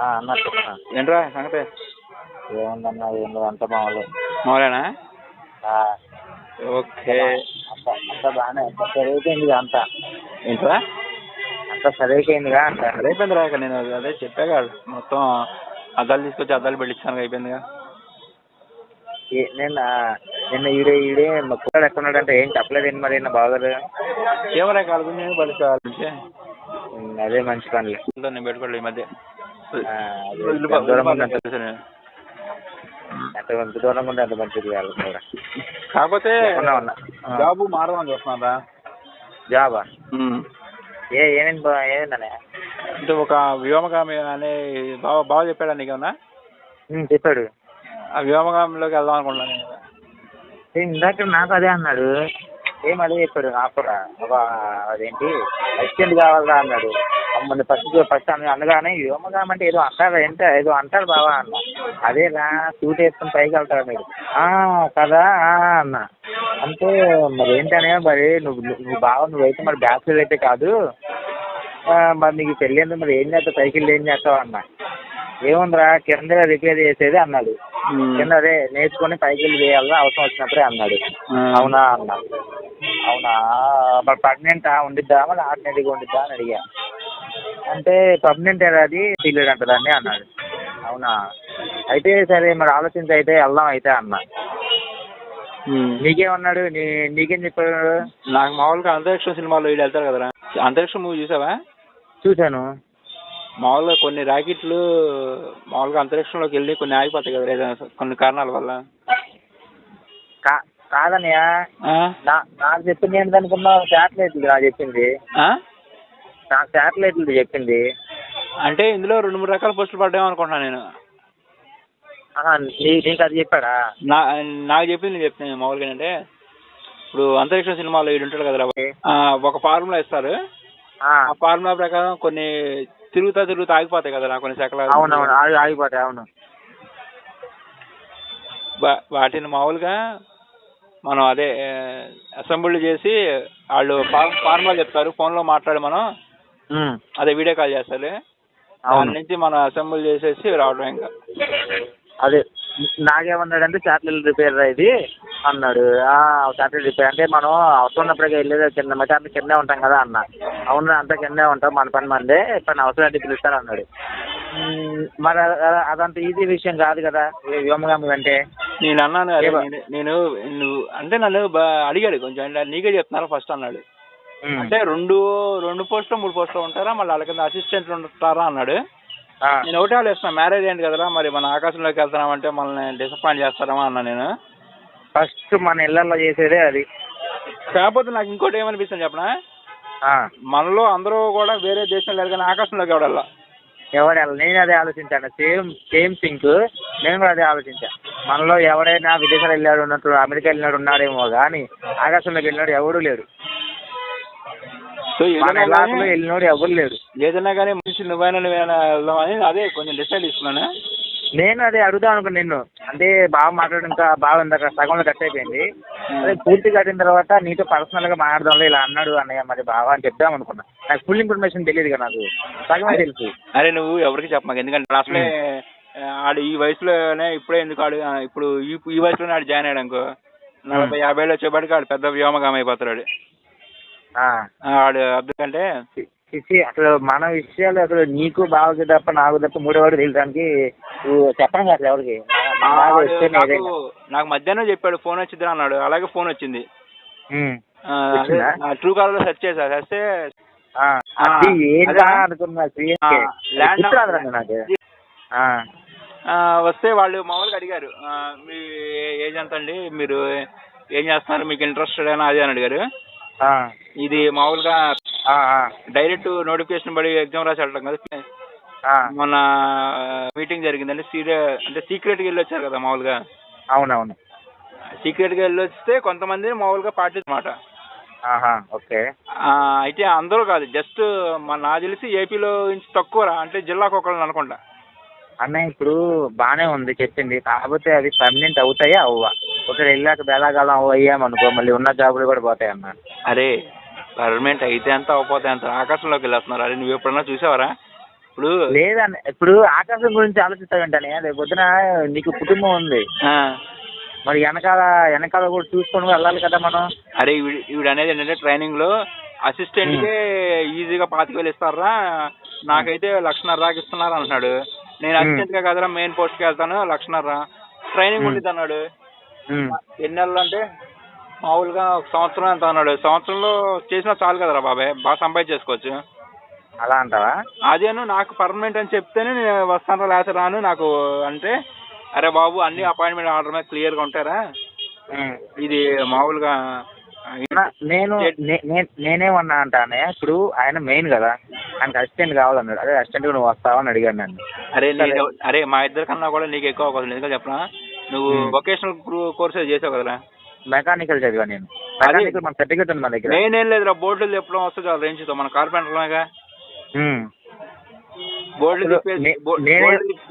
అన్న చెప్పనా? ఏంట్రా సంగతి? ఏముందన్నా ఏందో అంత మామూలు. మామూలేనా? ఆ, ఓకే. అంత బాగానే అంత సరైపోయిందిగా అంత. ఏంట్రా? అంత సరైపోయిందిగా అంత. అయిపోయిందిరా. ఇక నేను అదే చెప్పాగా మొత్తం అద్దాలు తీసుకొచ్చి అద్దాలు పెట్టించాను. అయిపోయిందిగా. నిన్న ఈడే కుక్కడు ఎక్కడున్నాడంటే ఏం చెప్పలేదండి మరి నా బాగోదు. ఏమరా కాదు నేను పడుకోవాలంటే అదే మంచి పనులే. నేను పెట్టుకోలేదు ఈ మధ్య. ఎంత దూరంగా ఉంటే అంత మంచిది వాళ్ళు కూడా. కాకపోతే జాబు మారదామని చూస్తున్నారా? జాబా? ఏమైందనే? అంటే ఒక వ్యోమగామి అనే బాగా చెప్పాడా నీకన్నా? చెప్పాడు. ఆ వ్యోమగామిలోకి వెళ్దాం అనుకుంటున్నాను నేను. ఇందాక నాకు అదే అన్నాడు. అదే చెప్పాడు నాకు కూడా. అదేంటి అసిస్టెంట్ కావాలరా అన్నాడు. అమ్మని ఫస్ట్ అనగానే వ్యోమగామి అంటే ఏదో అంటారు ఏదో అంటారు బావా అన్న. అదేనా సూట్ వేసుకుని పైకి వెళ్తాడు మీరు కదా అన్న. అంటే మరి ఏంటనే మరి నువ్వు బావ నువ్వైతే మరి బ్యాచులర్ అయితే కాదు మరి నీకు పెళ్ళి మరి ఏం చేస్తావు సైకిల్ ఏం చేస్తావు అన్న. ఏముందిరా కింద రిపేర్ చేసేది అన్నాడు. కింద అదే నేర్చుకుని పైకి వెళ్ళి చేయాలని అవసరం వచ్చినప్పుడే అన్నాడు. అవునా అన్న. అవునా మరి పర్మనెంట్ ఉండిద్దా మరి ఆర్డినరీగా ఉండిద్దా అని అడిగా. అంటే పర్మనెంట్ అది పీరియడ్ అంటదాన్ని అన్నాడు. అవునా అయితే సరే మరి ఆలోచించి అయితే వెళ్దాం అయితే అన్నా. నీకేమన్నాడు? నీకేం చెప్పాడు? నాకు మామూలుగా అంతరిక్షం సినిమాలో వీడు వెళ్తారు కదరా. అంతరిక్షం మూవీ చూసావా? చూశాను. మామూలుగా కొన్ని రాకెట్లు మామూలుగా అంతరిక్షంలోకి వెళ్ళి కొన్ని ఆగిపోతాయి కదా ఏదైనా కొన్ని కారణాల వల్ల. కాదన్నయ్య నాకు చెప్పింది ఏంటనుకున్నావు? శాటిలైట్లు నాకు చెప్పింది. నాకు శాటిలైట్లు చెప్పింది. అంటే ఇందులో 2-3 రకాల పోస్టులు పడ్డాయి అనుకుంటున్నాను నేను. నీకు అది చెప్పాడా? నాకు చెప్పింది చెప్తాను మామూలుగా. అంటే ఇప్పుడు అంతరిక్ష సినిమాలో వీడు ఉంటాడు కదరా, ఒక ఫార్ములా ఇస్తారు. ఆ ఫార్ములా ప్రకారం కొన్ని తిరుగుతా ఆగిపోతాయి కదరా కొన్ని సెకలు. అవునవును ఆగిపోతాయి. అవును. వాటిని మామూలుగా మనం అదే అసెంబ్లీ చేసి వాళ్ళు ఫార్ములా చెప్తారు. ఫోన్లో మాట్లాడి మనం అదే వీడియో కాల్ చేస్తారు. దాని నుంచి మనం అసెంబ్లీ చేసేసి రావడం. ఇంకా అదే నాకేమన్నాడంటే శాటిలైట్ రిపేర్ ఇది అన్నాడు. శాటిలైట్ రిపేర్ అంటే మనం అవసరం ఉన్నప్పుడే వెళ్ళేది కింద మధ్య అంత కిందే ఉంటాం కదా అన్న. అవును అంతా కిందే ఉంటాం మన పని మందే పని అవసరం అంటే పిలుస్తారు అన్నాడు. మరి అదంత ఈజీ విషయం కాదు కదా వ్యోమగామి అంటే. నేను అన్నాను నేను నువ్వు అంటే నన్ను అడిగాడు కొంచెం నీకే చెప్తున్నారు ఫస్ట్ అన్నాడు. అంటే రెండు పోస్టులు 3 పోస్టులు ఉంటారా మళ్ళీ వాళ్ళ కింద అసిస్టెంట్లు ఉంటారా అన్నాడు. నేను ఒకటే ఆలోచిస్తున్నా మ్యారేజ్ అయింది కదరా మరి మన ఆకాశంలోకి వెళ్తున్నామంటే మనల్ని డిసప్పాయింట్ చేస్తారేమో అన్నా నేను. ఫస్ట్ మన ఇళ్లలో చేసేదే అది. కాకపోతే నాకు ఇంకోటి ఏమనిపిస్తుంది చెప్పనా, మనలో అందరూ కూడా వేరే దేశంలో వెళ్ళి కానీ ఆకాశంలోకి ఎవడల్లా నేను అదే ఆలోచించాను. సేమ్ థింక్ నేను కూడా అదే ఆలోచించాను. మనలో ఎవరైనా విదేశాలు వెళ్ళాడు ఉన్నట్టు అమెరికా వెళ్ళినాడు ఉన్నాడేమో కానీ ఆకాశంలోకి వెళ్ళినాడు ఎవడూ లేడు. వెళ్ళినోడు ఎవరు లేడు. ఏదైనా కానీ మనిషి నువ్వైనా వెళ్దామని అదే కొంచెం డిసైడ్ తీసుకున్నాను. నేను అదే అడుగుదాం అనుకున్నాను నిన్ను. అంటే బాగా మాట్లాడడం ఇంకా బాగా ఇందాక సగంలో కట్ అయిపోయింది. అదే పూర్తి కట్టిన తర్వాత నీతో పర్సనల్గా మాట్లాడదాం ఇలా అన్నాడు అన్నయ్య మరి బాగా అని చెప్దాం అనుకున్నా. నాకు ఫుల్ ఇన్ఫర్మేషన్ తెలియదు కదా, నాకు సగమే తెలుసు. అరే నువ్వు ఎవరికి చెప్పమాక, ఎందుకంటే అసలే ఆడు ఈ వయసులోనే ఇప్పుడే ఎందుకు ఆడు ఇప్పుడు ఈ వయసులోనే ఆడు జాయిన్ అయ్యాడు అనుకో 40-50 వచ్చేపాటికి ఆడు పెద్ద వ్యోమగామి అయిపోతాడు. ఆడు ఎందుకంటే అసలు మన విషయాలు అసలు నీకు బావకి తప్ప నాకు తప్ప మూడోవాడు తెలియడానికి చెప్పను అసలు ఎవరికి. నాకు మధ్యాహ్నం చెప్పాడు ఫోన్ వచ్చిద్దా అన్నాడు. అలాగే ఫోన్ వచ్చింది. ట్రూ కాలర్ లో సెర్చ్ చేశా. చేస్తే వస్తే వాళ్ళు మామూలుగా అడిగారు మీ ఏజ్ ఎంత అండి, మీరు ఏం చేస్తున్నారు, మీకు ఇంట్రెస్టెడ్ అని అదే అని అడిగారు. ఇది మామూలుగా డైరెక్ట్ నోటిఫికేషన్ పడి ఎగ్జామ్ రాసి వెళ్ళటం కదా. మొన్న మీటింగ్ జరిగిందండి అంటే సీక్రెట్గా వెళ్ళి వచ్చారు కదా మామూలుగా. అవునవును సీక్రెట్గా వెళ్ళి వస్తే కొంతమంది మామూలుగా పార్టీ అన్నమాట. ఓకే. అయితే అందరూ కాదు, జస్ట్ నాకు తెలిసి ఏపీలో నుంచి తక్కువ అంటే జిల్లాకు ఒకళ్ళని అనుకుంటా. అన్నయ్య ఇప్పుడు బాగానే ఉంది చెప్పింది. కాకపోతే అవి పర్మనెంట్ అవుతాయా అవ్వా? ఒకటి వెళ్ళాక బేలాగాలం అయ్యామనుకో మళ్ళీ ఉన్న జాబులు కూడా పోతాయి అన్న. అరే పర్మనెంట్ అయితే ఎంత అవ్వపోతే ఎంత ఆకాశంలోకి వెళ్ళేస్తున్నారు. అరే నువ్వు ఎప్పుడన్నా చూసావరా లేదన్న, ఇప్పుడు ఆకాశం గురించి ఆలోచిస్తావేంటని, రేపు పొద్దున నీకు కుటుంబం ఉంది, మరి వెనకాల కూడా చూసుకొని వెళ్ళాలి కదా మనం. అరే ఈవిడ అనేది ఏంటంటే ట్రైనింగ్ లో అసిస్టెంట్ కి ఈజీగా 25,000 ఇస్తారా, నాకైతే 1,50,000 దాకా ఇస్తున్నారు అంటున్నాడు. నేను అసిస్టెంట్ గా కదరా మెయిన్ పోస్ట్ కి వెళ్తాను, 1,50,000 ట్రైనింగ్ ఉంటుంది అన్నాడు. ఎన్ని నెలలు అంటే మామూలుగా 1 సంవత్సరం ఎంత అన్నాడు. సంవత్సరంలో చేసినా చాలు కదరా బాబాయ్, బాగా సంపాదించేసుకోవచ్చు. అలా అంటావా? అదేను నాకు పర్మనెంట్ అని చెప్తేనే నేను వస్తాను, లేకపోతే రాను నాకు అంటే, అరే బాబు అన్ని అపాయింట్మెంట్ ఆర్డర్ మీద క్లియర్ గా ఉంటారా, ఇది మామూలుగా నేనేమన్నా అంటానే, ఇప్పుడు ఆయన మెయిన్ కదా, ఆయనకి అసిస్టెంట్ కావాలన్నాడు. అదే అసిస్టెంట్ నువ్వు వస్తావా అని అడిగాను నన్ను. అరే మా ఇద్దరి కన్నా కూడా నీకు ఎక్కువ అవకాశం ఎందుకు చెప్పనా, నువ్వు వొకేషనల్ కోర్సెస్ చేసావు కదరా. మెకానికల్ చదివా నేను. మెకానికల్ మన సర్టిఫికేట్ ఉంది మన దగ్గర. నేనేం లేదురా, బోర్డులు చెప్పడం వస్తుంది చాలా రేంజ్ తో, మన కార్పెంటర్గా బోర్డులు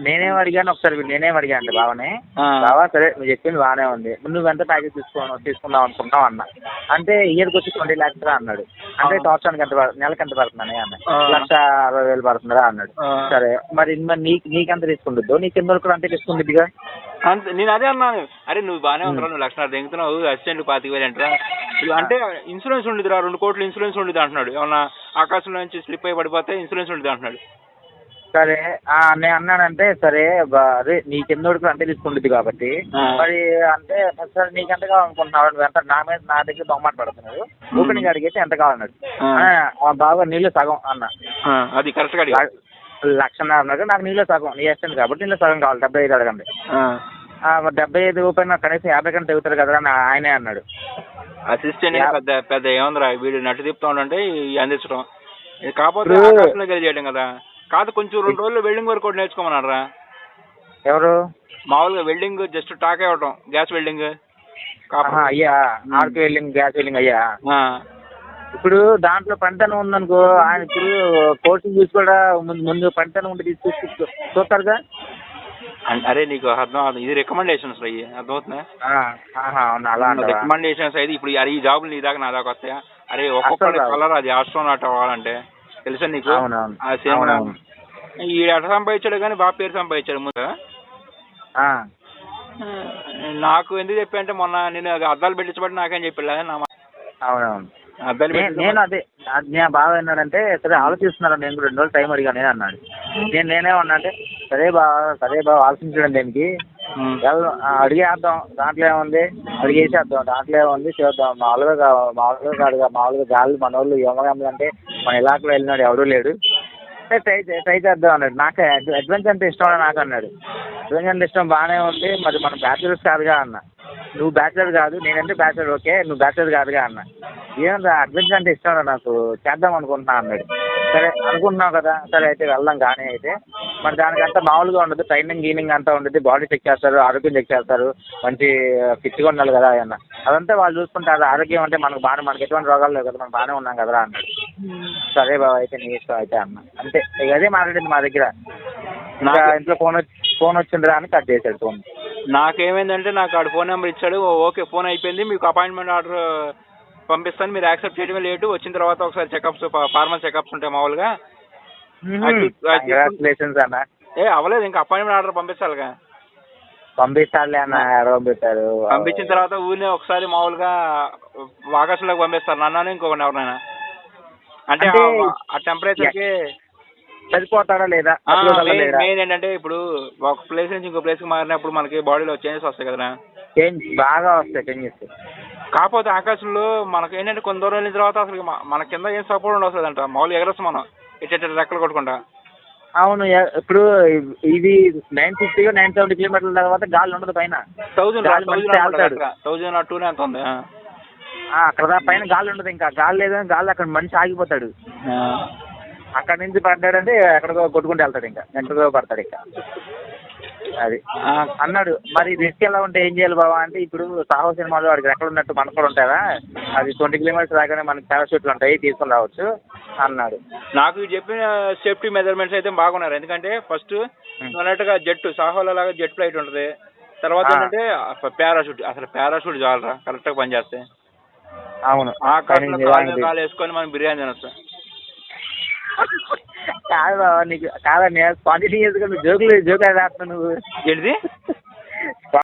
నేనేం అడిగాను ఒకసారి, నేనేం అడిగా అంటే బావనే, బావా సరే నువ్వు చెప్పింది బాగానే ఉంది, నువ్వు ఎంత ప్యాకేజ్ తీసుకుందాం అనుకుంటావు అన్న. అంటే ఇయర్కి వచ్చి 20 lakhs అన్నాడు. అంటే సంవత్సరానికి ఎంత నెలకి ఎంత పడుతుందని అన్న. 1,60,000 పడుతుందా అన్నాడు. సరే మరి నీకెంత తీసుకుంటుందో, నీ కింద కూడా అంతే తీసుకుంటుందిగా. అంతే నేను అదే అన్నాను. అరే నువ్వు బాగానే ఉంటావు, నువ్వు 1,60,000 దిగుతున్నావు, అసిస్టెంట్ 25,000 అంటారా అంటే ఇన్సూరెన్స్ ఉండేదిరా, 2 కోట్లు ఇన్సూరెన్స్ ఉండేది అంటున్నాడు. ఏమన్నా ఆకాశంలో నుంచి స్లిప్ అయి పడిపోతే ఇన్సూరెన్స్ ఉండేది అంటున్నాడు. సరే నేను అన్నానంటే, సరే అదే నీ కింద కూడా అంతే తీసుకుంటుంది కాబట్టి మరి అంటే సరే నీకు ఎంత కావాలనుకుంటున్నావు, ఎంత నా దగ్గర బొమ్మట పడుతున్నాడు, ఓపెనింగ్ అడిగితే ఎంత కావాలన్నాడు. బాగా నీళ్ళు సగం అన్న, అది కరెక్ట్ గా 1,50,000 అన్నాడు. నాకు నీళ్ళు సగం, నీ అసిస్టెంట్ కాబట్టి నీళ్ళు సగం కావాలి, 75 అడగండి. 75 ఓపెన్ కనీసం 50 కంటే అవుతారు కదా అని ఆయనే అన్నాడు. అసిస్టెంట్ పెద్ద ఏముందిరా, వీడు నటు తిప్పుతా ఉంటే అందించడం, కాకపోతే చేయడం కదా. కాదు కొంచెం 2 రోజులు వెల్డింగ్ వర్క్ కూడా నేర్చుకోమన్నాడు రా. ఎవరు? మామూలుగా వెల్డింగ్ జస్ట్ టాక్ ఇవ్వటం, గ్యాస్ వెల్డింగ్. అయ్యా ఆర్క్ వెల్డింగ్, గ్యాస్ వెల్డింగ్ అయ్యా. ఇప్పుడు దాంట్లో పనితనం ఉందనుకో, ఆయన ఇప్పుడు కోచింగ్ చూసి కూడా ముందు పనితనం ఉంటే తీసుకొచ్చి చూస్తారుగా. అరే నీకు అర్థం, ఇది రికమెండేషన్స్ అయ్యి అర్థమవుతుందా? అలా రికమెండేషన్స్ అయితే ఇప్పుడు ఈ జాబులు నీ దాకా నా దాకా వస్తాయా? అరే ఒక్కొక్కటి కలర్ అది ఆస్ట్రోనాట్ అవ్వాలంటే తెలుసా నీకు? ఈ ఎట సంపాదించాడు కానీ బాగా పేరు సంపాదించాడు ముందు. నాకు ఎందుకు చెప్పా అంటే మొన్న నేను అద్దాలు పెట్టించబట్టి నాకేం చెప్పాడు. అవునవును, నేను అదే నేను బాగా విన్నాడంటే, సరే ఆలోచిస్తున్నాను, నేను కూడా 2 రోజులు టైం అడిగాను నేను అన్నాడు. నేనేమన్నా అంటే సరే బాగా ఆలోచించడం దేనికి, అడిగేద్దాం, దాంట్లో ఏముంది, అడిగేసేద్దాం, దాంట్లో ఏముంది చేద్దాం, మామూలుగా గాలి మన వాళ్ళు యోమగంలు అంటే మన ఇలాకలో వెళ్ళినాడు ఎవడూ లేడు, ట్రై చేద్దాం అన్నాడు. నాకు అడ్వెంచర్ అంటే ఇష్టం నాకు అన్నాడు. అడ్వెంచర్ అంటే ఇష్టం బాగానే ఉంది, మరి మనం బ్యాచులర్స్ కాదుగా అన్న. నువ్వు బ్యాచులర్ కాదు, నేనంటే బ్యాచులర్, ఓకే నువ్వు బ్యాచులర్ కాదుగా అన్న. ఏమన్నా అడ్వెంచర్ అంటే ఇష్టం నాకు, చేద్దాం అనుకుంటున్నా అన్నాడు. సరే అనుకుంటున్నావు కదా, సరే అయితే వెళ్దాం. కానీ అయితే మరి దానికంతా మామూలుగా ఉండదు, ట్రైనింగ్ అంతా ఉండదు, బాడీ చెక్ చేస్తారు, ఆరోగ్యం చెక్ చేస్తారు, మంచి ఫిట్గా ఉండాలి కదా అన్న. అదంతా వాళ్ళు చూసుకుంటారు. ఆరోగ్యం అంటే మనకి ఎటువంటి రోగాలు లేవు కదా, మనం బాగానే ఉన్నాం కదరా అన్నాడు. సరే బాబు అయితే నీ ఇష్టం అయితే అన్న. అంతే, అదే మాట్లాడింది మా దగ్గర. ఇంట్లో ఫోన్ వచ్చిందిరా అని కట్ చేశాడు ఫోన్. నాకేమైందంటే నాకు ఆడు ఫోన్ నెంబర్ ఇచ్చాడు, ఓకే ఫోన్ అయిపోయింది, మీకు అపాయింట్మెంట్ ఆర్డర్ పంపిస్తాను, మీరు యాక్సెప్ట్ చేయడమే లేటు, వచ్చిన తర్వాత ఒకసారి చెకప్స్, ఫార్మల్ చెకప్స్ ఉంటాయి మామూలుగా. అవ్వలేదు ఇంకా, అపాయింట్మెంట్ ఆర్డర్ పంపించాలిగా. పంపిస్తారులే అన్న, పంపిస్తారు. పంపించిన తర్వాత ఊరినే ఒకసారి మామూలుగా ఆకాశంలోకి పంపిస్తారు నన్ను ఇంకొకటి ఎవరినైనా. అంటే ఆ టెంపరేచర్కి సరిపోతాడా లేదా. మెయిన్ ఏంటంటే ఇప్పుడు ఒక ప్లేస్ నుంచి ఇంకో ప్లేస్కి మారినప్పుడు మనకి బాడీలో చేంజెస్ వస్తాయి కదరా. బాగా వస్తాయి చేంజెస్. కాకపోతే ఆకాశంలో మనకి ఏంటంటే కొంత దూరం వెళ్ళిన తర్వాత అసలు మన కింద ఏం సపోర్ట్ ఉండవస్తుంది అంట, మామూలుగా ఎగరొస్తాం మనం ఇట్ట రెక్కలు కొట్టుకుంటా. అవును, ఇప్పుడు ఇది 950 970 కిలోమీటర్ల తర్వాత గాలి ఉండదు పైన. 1002 ఎంత ఉంది అక్కడ పైన గాలి ఉండదు, ఇంకా గాలి లేదని గాలి అక్కడ మనిషి ఆగిపోతాడు. అక్కడ నుంచి పడ్డాడంటే ఎక్కడికో కొట్టుకుంటూ వెళ్తాడు, ఇంకా ఎక్కడికో పడతాడు ఇంకా. అది అన్నాడు. మరి రిస్క్ ఎలా ఉంటే ఏం చేయాలి బాబా అంటే, ఇప్పుడు సాహో సినిమాలో వాడికి ఎక్కడ ఉన్నట్టు మనకు కూడా ఉంటారా, అది 20 kilometers దాకానే మనకి పారాషూట్లు ఉంటాయి, తీసుకుని రావచ్చు అన్నాడు. నాకు చెప్పిన సేఫ్టీ మెజర్మెంట్స్ అయితే బాగున్నారు. ఎందుకంటే ఫస్ట్ అన్నట్టుగా జెట్ సాహోలో లాగా జెట్ ఫ్లైట్ ఉంటుంది, తర్వాత ఏంటంటే పారాషూట్. అసలు పారాషూట్ చాలరా కరెక్ట్గా పనిచేస్తే. అవును, ఆ కాలు వేసుకొని మనం బిర్యానీ తినొచ్చు. కాదు బావ నీకు కాదన్నయ్య స్పాంటినియస్గా నువ్వు జోకులు వేస్తున్నావు నువ్వు. ఏంటిది